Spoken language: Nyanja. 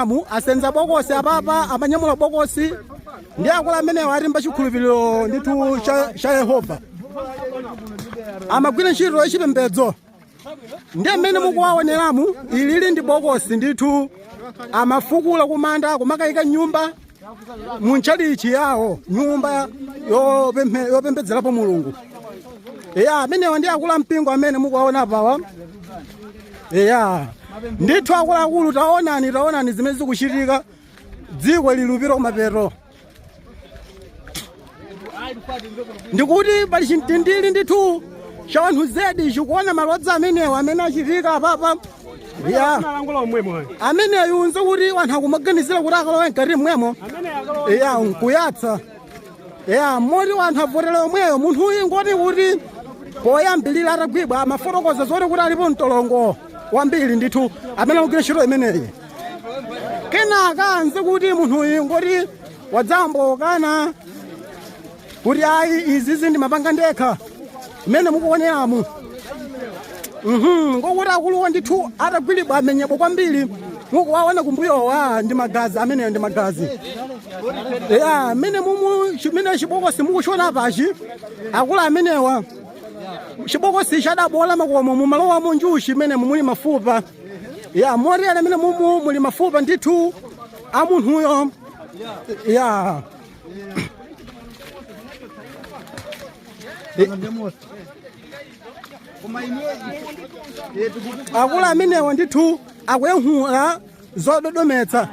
mukuoneramu asenza bokosi apapa amanyamula bokosi ndi akulu amenewa ali mbachikhulupiriro ndithu cha Yehova amagwira ntchito yachipembedzo ndi amene mukuwaoneramu ilili ndi bokosi ndithu amafukula kumanda kumakayika nyumba muntchalichi yawo nyumba yopembedzerapo mulungu amenewa ndi akulu ampingo amene mukuwaona pawa ndithu akuluakulu taonani zimene zikuchitika dziko lilupira kumapeto ndikuti pali chintindili ndithu cha wanthu zedi chikuona malodzi amenewa amene achitika apapa ameneyu nzokuti wanthu akumaganizira kuti akalowa mkati mwemo nkuyatsa moti wanthu avotera omweyo munthu uyu ngoti kuti poyambilira atagwidwa amafotokoza zoti kuti alipo mtolongo wambiri ndithu amene akugwira ntchito imeneyi kenaka anze kuti munthu uyu ngoti wadzambokana kuti ayi izizi ndi mapanga ndekha imene mukuoneramu ngokuti akuluwa ndithu atagwidwa amenyedwa kwambiri mukuwaona kumbuyowa ndi magazi ameneyo ndi magazi chimene chibokosi mukuchiona pachi akulu amenewa chibokosi chadabola makomo mumalowamo njuchi imene muli mafupa moti amene muli mafupa ndithu a munthuyo akulu amenewa ndithu akuyankhula zododometsa